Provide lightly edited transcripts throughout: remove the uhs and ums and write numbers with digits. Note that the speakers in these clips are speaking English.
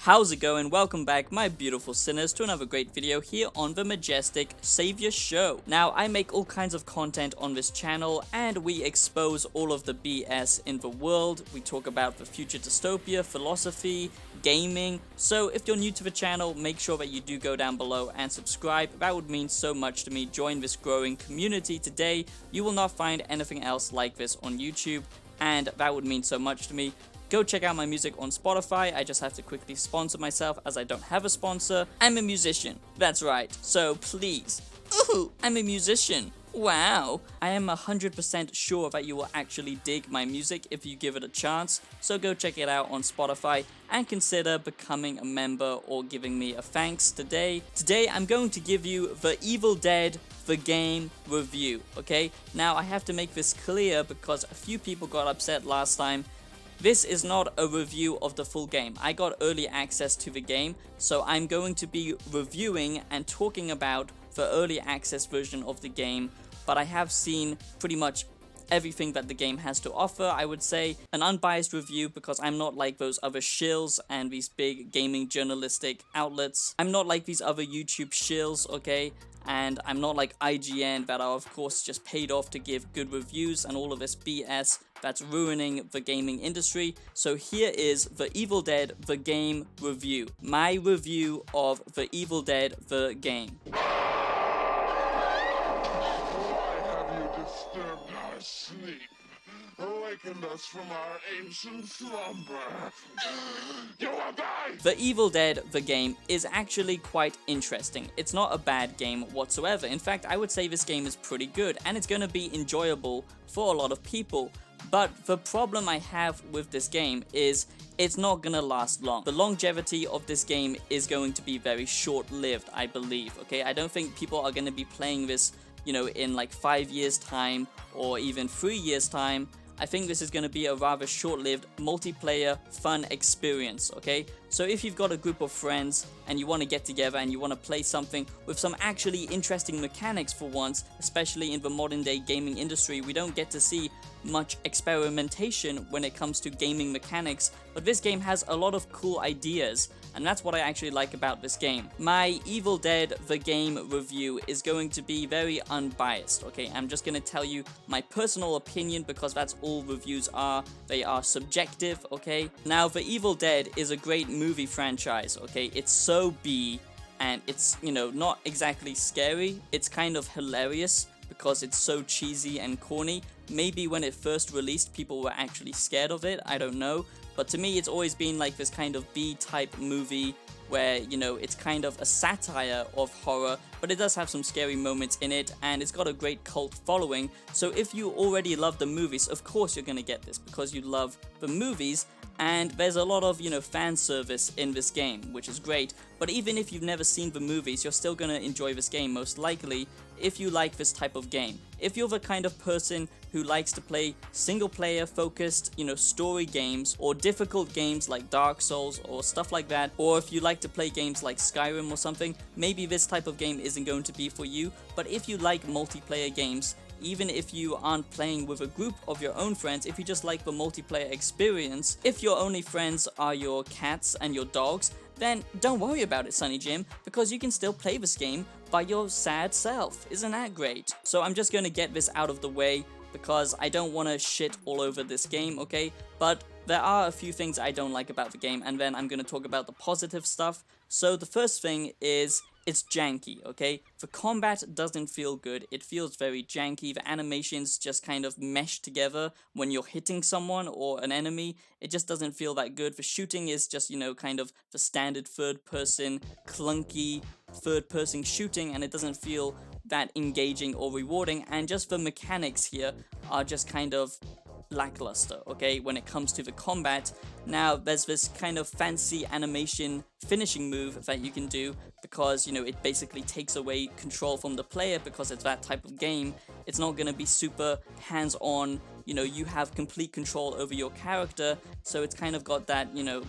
How's it going? Welcome back, my beautiful sinners, to another great video here on the Majestic Savior Show. Now, I make all kinds of content on this channel, and we expose all of the BS in the world. We talk about the future dystopia, philosophy, gaming. So if you're new to the channel, make sure that you do go down below and subscribe. That would mean so much to me. Join this growing community today. You will not find anything else like this on YouTube, and that would mean so much to me. Go check out my music on Spotify. I just have to quickly sponsor myself as I don't have a sponsor. I'm a musician. That's right. So please. Ooh, I'm a musician. Wow. I am 100% sure that you will actually dig my music if you give it a chance. So go check it out on Spotify and consider becoming a member or giving me a thanks today. Today I'm going to give you the Evil Dead the game review, okay? Now I have to make this clear because a few people got upset last time. This is not a review of the full game. I got early access to the game, so I'm going to be reviewing and talking about the early access version of the game, but I have seen pretty much everything that the game has to offer. I would say an unbiased review because I'm not like those other shills and these big gaming journalistic outlets. I'm not like these other YouTube shills, okay? And I'm not like IGN that are of course just paid off to give good reviews and all of this BS that's ruining the gaming industry. So here is the Evil Dead the game review. My review of the Evil Dead the game. Why have you disturbed our sleep? Awakened us from our ancient slumber. You will die! The Evil Dead the game is actually quite interesting. It's not a bad game whatsoever. In fact, I would say this game is pretty good and it's going to be enjoyable for a lot of people. But the problem I have with this game is it's not gonna last long. The longevity of this game is going to be very short-lived, I believe, okay? I don't think people are gonna be playing this, you know, in like 5 years time or even 3 years time. I think this is going to be a rather short-lived multiplayer fun experience, okay? So if you've got a group of friends and you want to get together and you want to play something with some actually interesting mechanics for once, especially in the modern day gaming industry, we don't get to see much experimentation when it comes to gaming mechanics, but this game has a lot of cool ideas, and that's what I actually like about this game. My Evil Dead the game review is going to be very unbiased, okay? I'm just going to tell you my personal opinion because that's all reviews are. They are subjective, okay? Now, The Evil Dead is a great movie franchise, okay? It's so B, and it's, you know, not exactly scary. It's kind of hilarious because it's so cheesy and corny. Maybe when it first released, people were actually scared of it, I don't know. But to me, it's always been like this kind of B-type movie where, you know, it's kind of a satire of horror, but it does have some scary moments in it, and it's got a great cult following. So if you already love the movies, of course you're gonna get this because you love the movies, and there's a lot of, you know, fan service in this game, which is great. But even if you've never seen the movies, you're still gonna enjoy this game, most likely, if you like this type of game. If you're the kind of person who likes to play single-player focused, you know, story games, or difficult games like Dark Souls or stuff like that, or if you like to play games like Skyrim or something, maybe this type of game isn't going to be for you. But if you like multiplayer games, even if you aren't playing with a group of your own friends, if you just like the multiplayer experience, if your only friends are your cats and your dogs, then don't worry about it, Sonny Jim, because you can still play this game by your sad self. Isn't that great? So I'm just going to get this out of the way because I don't want to shit all over this game, okay? But there are a few things I don't like about the game, and then I'm going to talk about the positive stuff. So the first thing is it's janky, okay? The combat doesn't feel good. It feels very janky. The animations just kind of mesh together when you're hitting someone or an enemy. It just doesn't feel that good. The shooting is just, you know, kind of the standard third-person, clunky third-person shooting, and it doesn't feel that engaging or rewarding. And just the mechanics here are just kind of lackluster, okay, when it comes to the combat. Now, there's this kind of fancy animation finishing move that you can do because, you know, it basically takes away control from the player because it's that type of game. It's not going to be super hands-on, you know, you have complete control over your character, so it's kind of got that, you know,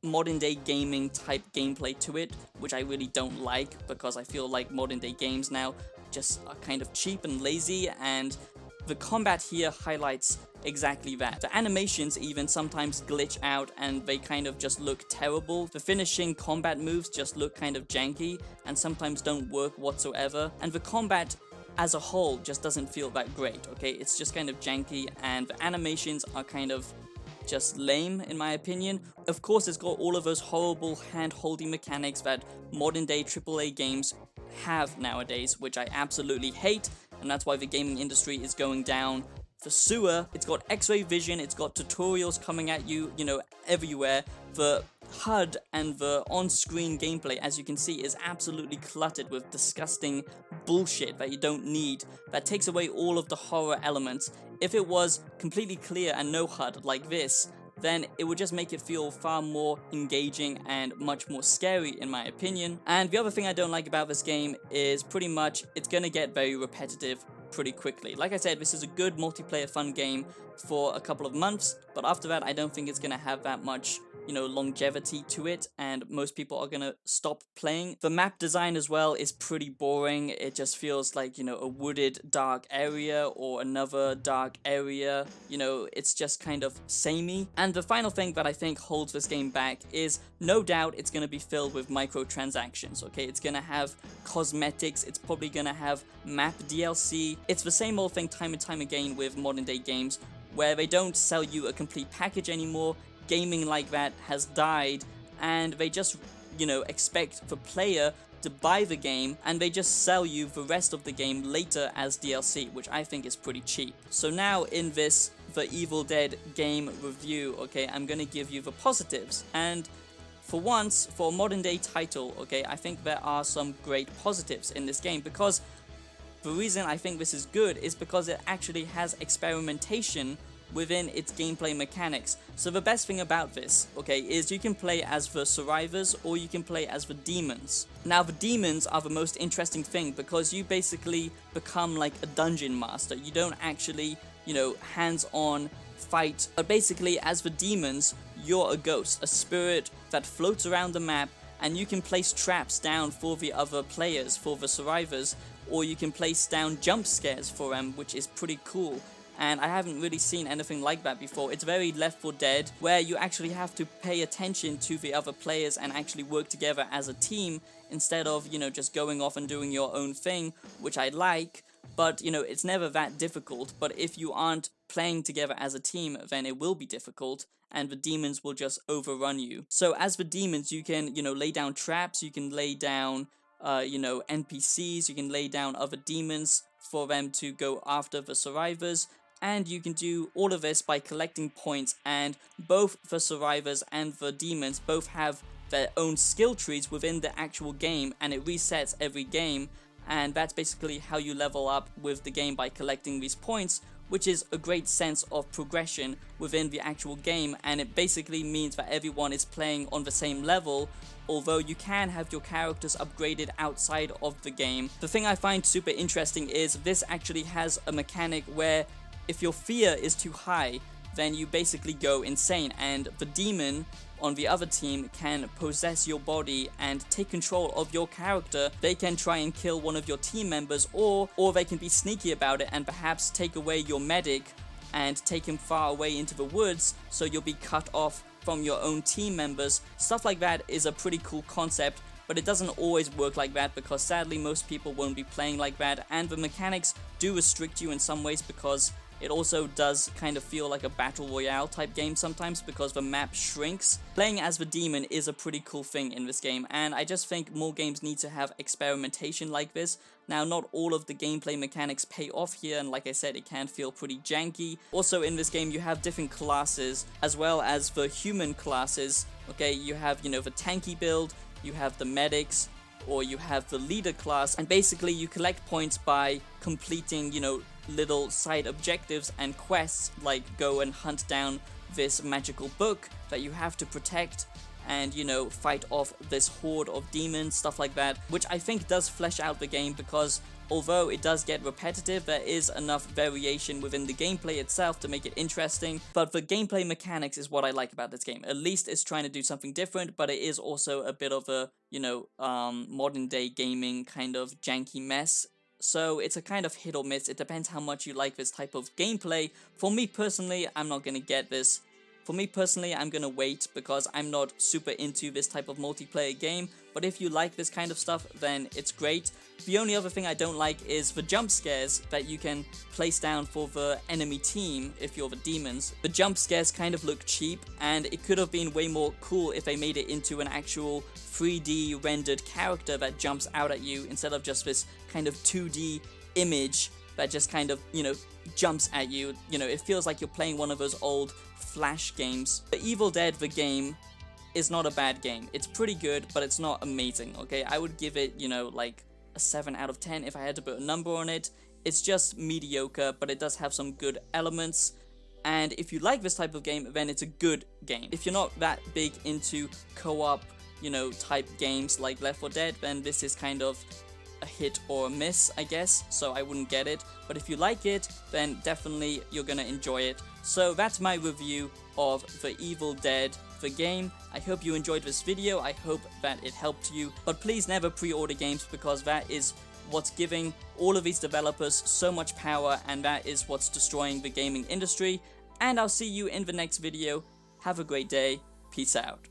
modern day gaming type gameplay to it, which I really don't like because I feel like modern day games now just are kind of cheap and lazy, and the combat here highlights exactly that. The animations even sometimes glitch out and they kind of just look terrible. The finishing combat moves just look kind of janky and sometimes don't work whatsoever. And the combat as a whole just doesn't feel that great, okay? It's just kind of janky and the animations are kind of just lame in my opinion. Of course, it's got all of those horrible hand-holding mechanics that modern day AAA games have nowadays, which I absolutely hate, and that's why the gaming industry is going down the sewer. It's got x-ray vision, it's got tutorials coming at you, everywhere. The HUD and the on-screen gameplay, as you can see, is absolutely cluttered with disgusting bullshit that you don't need, that takes away all of the horror elements. If it was completely clear and no HUD like this, then it would just make it feel far more engaging and much more scary in my opinion. And the other thing I don't like about this game is pretty much it's gonna get very repetitive pretty quickly. Like I said, this is a good multiplayer fun game for a couple of months, but after that I don't think it's gonna have that much longevity to it, and most people are gonna stop playing. The map design as well is pretty boring. It just feels like, a wooded dark area or another dark area. It's just kind of samey. And the final thing that I think holds this game back is, no doubt it's gonna be filled with microtransactions, okay? It's gonna have cosmetics, it's probably gonna have map DLC. It's the same old thing time and time again with modern day games, where they don't sell you a complete package anymore. Gaming like that has died, and they just, expect the player to buy the game, and they just sell you the rest of the game later as DLC, which I think is pretty cheap. So now in this The Evil Dead game review, okay, I'm gonna give you the positives. And for once, for a modern day title, okay, I think there are some great positives in this game, because the reason I think this is good is because it actually has experimentation within its gameplay mechanics. So the best thing about this, okay, is you can play as the survivors or you can play as the demons. Now the demons are the most interesting thing because you basically become like a dungeon master. You don't actually, hands-on fight, but basically as the demons, you're a ghost, a spirit that floats around the map, and you can place traps down for the other players, for the survivors, or you can place down jump scares for them, which is pretty cool. And I haven't really seen anything like that before. It's very Left 4 Dead, where you actually have to pay attention to the other players and actually work together as a team, instead of, just going off and doing your own thing, which I like, but, it's never that difficult. But if you aren't playing together as a team, then it will be difficult, and the demons will just overrun you. So as the demons, you can, lay down traps, you can lay down, NPCs, you can lay down other demons for them to go after the survivors. And you can do all of this by collecting points, and both the survivors and the demons both have their own skill trees within the actual game, and it resets every game, and that's basically how you level up with the game, by collecting these points, which is a great sense of progression within the actual game, and it basically means that everyone is playing on the same level, although you can have your characters upgraded outside of the game. The thing I find super interesting is this actually has a mechanic where if your fear is too high, then you basically go insane, and the demon on the other team can possess your body and take control of your character. They can try and kill one of your team members, or they can be sneaky about it and perhaps take away your medic and take him far away into the woods, so you'll be cut off from your own team members. Stuff like that is a pretty cool concept, but it doesn't always work like that, because sadly most people won't be playing like that, and the mechanics do restrict you in some ways, because it also does kind of feel like a battle royale type game sometimes, because the map shrinks. Playing as the demon is a pretty cool thing in this game, and I just think more games need to have experimentation like this. Now, not all of the gameplay mechanics pay off here, and like I said, it can feel pretty janky. Also in this game you have different classes, as well as the human classes. Okay, you have, the tanky build, you have the medics, or you have the leader class, and basically you collect points by completing, little side objectives and quests, like go and hunt down this magical book that you have to protect, and fight off this horde of demons, stuff like that, which I think does flesh out the game, because although it does get repetitive, there is enough variation within the gameplay itself to make it interesting. But the gameplay mechanics is what I like about this game. At least it's trying to do something different, but it is also a bit of a modern day gaming kind of janky mess. So it's a kind of hit or miss. It depends how much you like this type of gameplay. For me personally, I'm not gonna get this. For me personally, I'm gonna wait because I'm not super into this type of multiplayer game, but if you like this kind of stuff, then it's great. The only other thing I don't like is the jump scares that you can place down for the enemy team if you're the demons. The jump scares kind of look cheap, and it could have been way more cool if they made it into an actual 3D rendered character that jumps out at you instead of just this kind of 2D image that just kind of, you know, jumps at you. You know, it feels like you're playing one of those old Flash games. The Evil Dead, the game, is not a bad game. It's pretty good, but it's not amazing, okay? I would give it, you know, like a 7 out of 10 if I had to put a number on it. It's just mediocre, but it does have some good elements. And if you like this type of game, then it's a good game. If you're not that big into co-op, you know, type games like Left 4 Dead, then this is kind of a hit or a miss, I guess, so I wouldn't get it. But if you like it, then definitely you're gonna enjoy it. So that's my review of The Evil Dead, the game. I hope you enjoyed this video. I hope that it helped you. But please never pre-order games, because that is what's giving all of these developers so much power, and that is what's destroying the gaming industry. And I'll see you in the next video. Have a great day. Peace out.